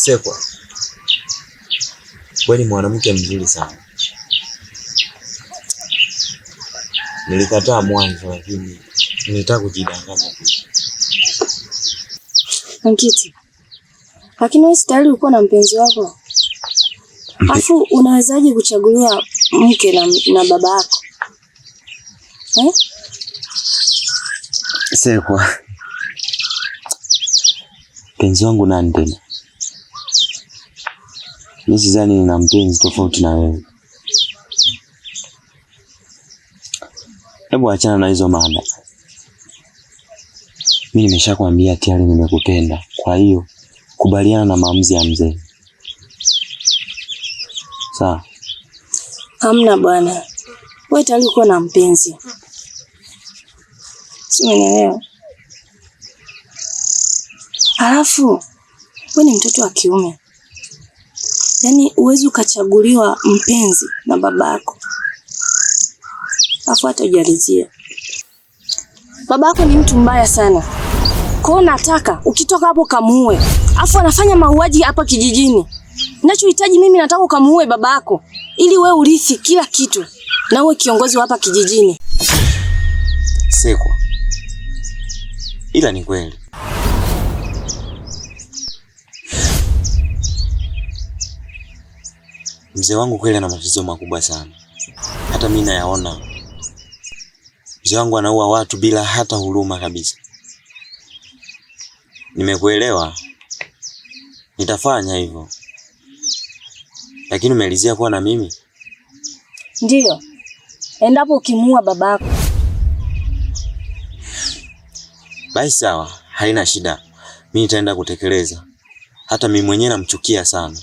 Sekwa, wewe ni mwanamke mzuri sana. Nilikataa mwanzo lakini nilitaka kujidanganya tu. Nkiti. Lakini wewe tayari ulikuwa na mpenzi wako. Afu unawezaje kuchaguliwa mke na baba yako? Sekwa. Mpenzi wangu nani tena? Mimi sidhani nina mpenzi tofauti na wewe. Hebu achana na hizo mada. Mimi nimeshakwambia tayari nimekupenda. Kwa hiyo kubaliana na maamuzi ya mzee. Sawa? Hamna bwana. Wewe tayari uko na mpenzi. Simeelewa. Alafu wewe ni mtoto wa kiume. Yaani uwezi ukachaguliwa mpenzi na babako. Alafu hata ujalizia. Babako ni mtu mbaya sana. Kwa hiyo nataka ukitoka hapo kamuue. Alafu anafanya mauaji hapa kijijini. Ninachohitaji mimi nataka ukamuue babako ili wewe urithi kila kitu na uwe kiongozi wa hapa kijijini. Sekwa. Ila ni kweli. Mzee wangu kweli ana matatizo makubwa sana. Hata mimi nayaona. Mzee wangu anaua watu bila hata huruma kabisa. Nimekuelewa. Nitafanya hivyo. Lakini umeelezea kuwa na mimi? Ndiyo. Endapo ukimuua babako. Basi sawa, haina shida. Mimi nitaenda kutekeleza. Hata mimi mwenyewe namchukia sana.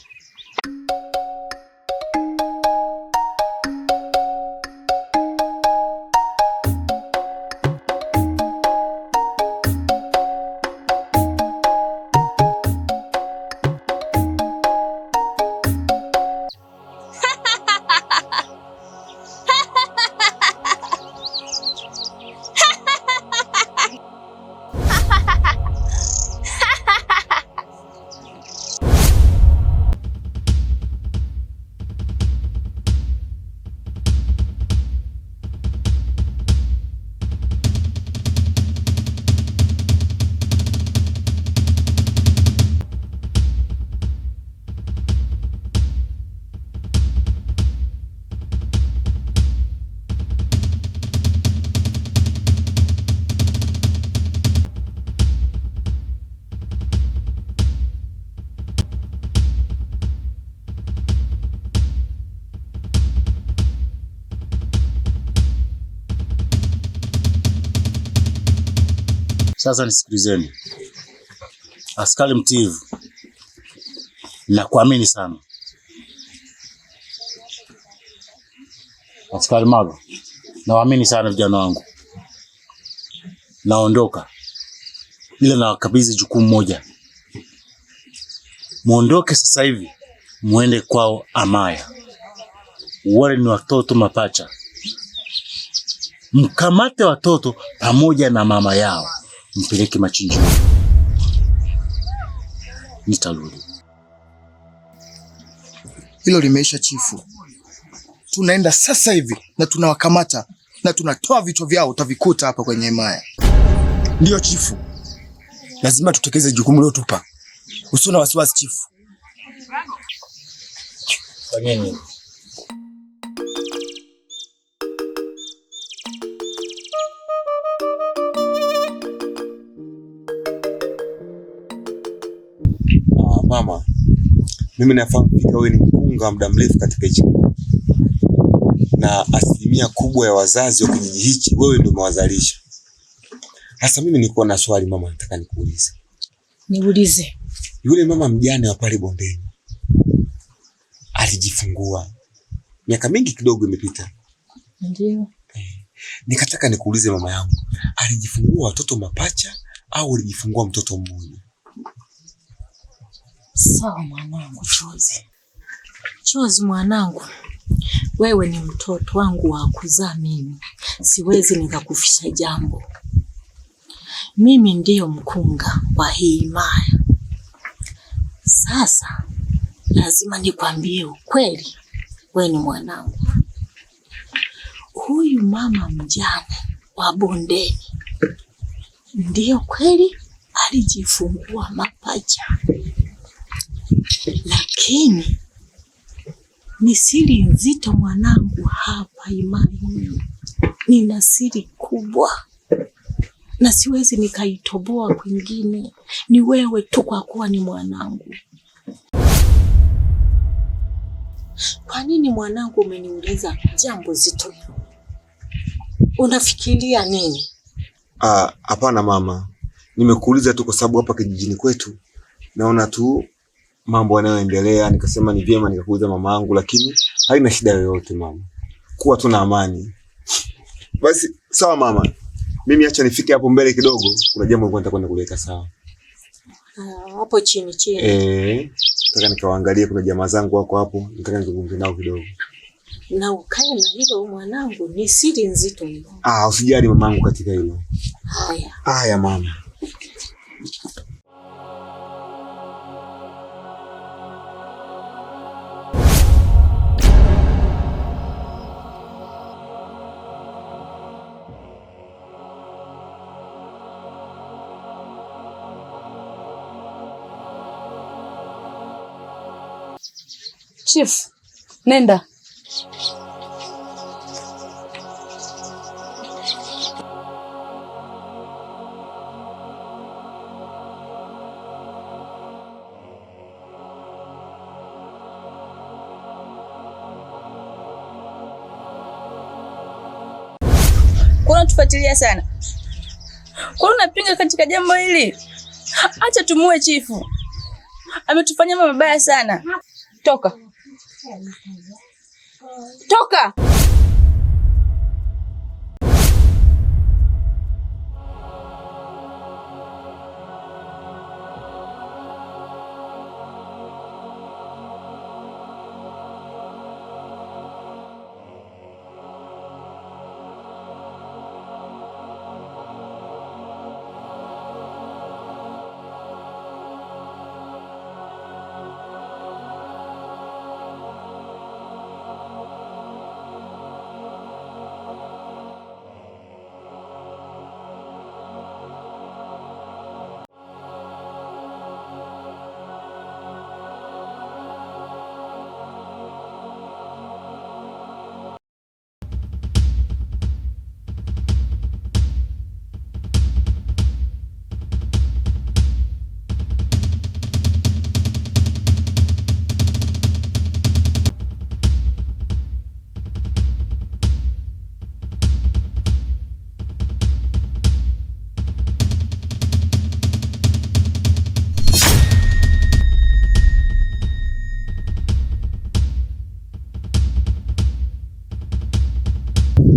Sasa nisikilizeni. Askari mtivu. Nakuamini sana. Askari Mago. Nawaamini sana vijana wangu. Naondoka. Ila nawakabidhi jukumu moja. Muondoke sasa hivi. Muende kwao Amaya. Wale ni watoto mapacha. Mkamate watoto pamoja na mama yao. Mpeleke machinjio. Nitarudi. Hilo limeisha chifu. Tunaenda sasa hivi na tunawakamata na tunatoa vichwa vyao, utavikuta hapa kwenye himaya. Ndio chifu. Lazima tutekeleze jukumu lilotupa. Usiwe na wasiwasi chifu. Fanyeni. Mama, mimi nafahamu fika wewe ni mkunga muda mrefu katika hichi. Na asilimia kubwa ya wazazi wa kijiji hichi wewe ndio umewazalisha. Sasa mimi nilikuwa na swali mama, nataka nikuulize. Niulize. Yule mama mjane wa pale bondeni alijifungua miaka mingi kidogo imepita. Ndio. Nikataka nikuulize mama yangu, alijifungua watoto mapacha au alijifungua mtoto mmoja? Sawa mwanangu Chozi. Chozi mwanangu, wewe ni mtoto wangu wa kuzaa mimi. Siwezi nikakufisha jambo. Mimi ndiyo mkunga wa hii himaya. Sasa lazima nikwambie ukweli, wewe ni mwanangu. Huyu mama mjane wa bondeni ndiyo kweli alijifungua mapacha, lakini ni siri nzito mwanangu. Hapa Imani, nina siri kubwa na siwezi nikaitoboa kwingine, ni wewe tu, kwa kuwa ni mwanangu. Kwa nini mwanangu umeniuliza jambo zito? Unafikiria nini? Hapana mama, nimekuuliza tu kwa sababu hapa kijijini kwetu naona tu mambo yanayoendelea, nikasema ni vyema nikakuuliza mama yangu, lakini haina shida yoyote mama, kuwa tu na amani. Basi sawa mama, mimi acha nifike hapo mbele kidogo, kuna jambo nitakwenda kuleta. Sawa. Hapo chini. Nataka nikawaangalie, kuna jamaa zangu wako hapo, nataka nizungumze nao kidogo. Na ukae na hilo mwanangu, ni siri nzito hiyo. Usijali mamangu katika hilo. Haya mama. Chief, nenda. Kuna tufuatilia sana. Kuna unapinga katika jambo hili? Acha tumue chifu. Ametufanyia mambo mabaya sana. Toka. Toka.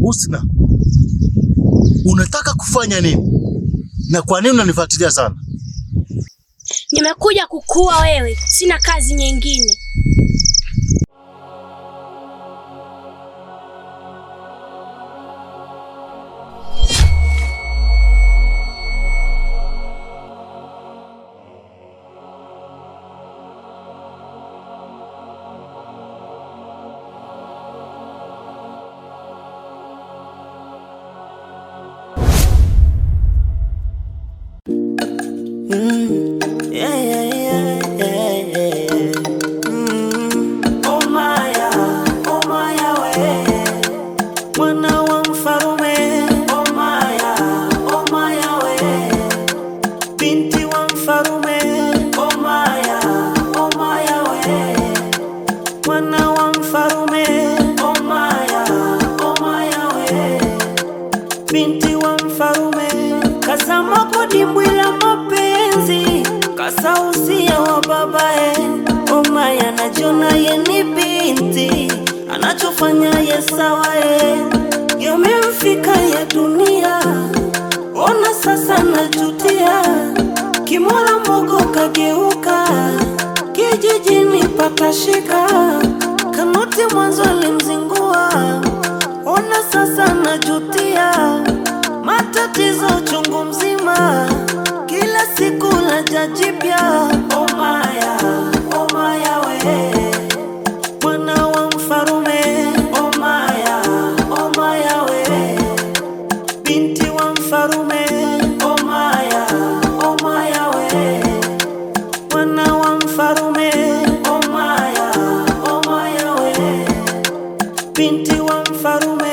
Husna, unataka kufanya nini? Na kwa nini unanifuatilia sana? Nimekuja kukuua wewe, sina kazi nyingine. Binti wa mfarume kasama kodimbwi la mapenzi, kasausia wa babae. Omaya najona ye ni binti, anachofanya ye sawae. Yamemfika ya dunia, ona sasa najutia. Kimola mogo kageuka, kijijini patashika. Kanuti mwanzo alimzingua, ona sasa najutia. Matatizo chungu mzima, kila siku la jajipya. Omaya, kuwa mfarume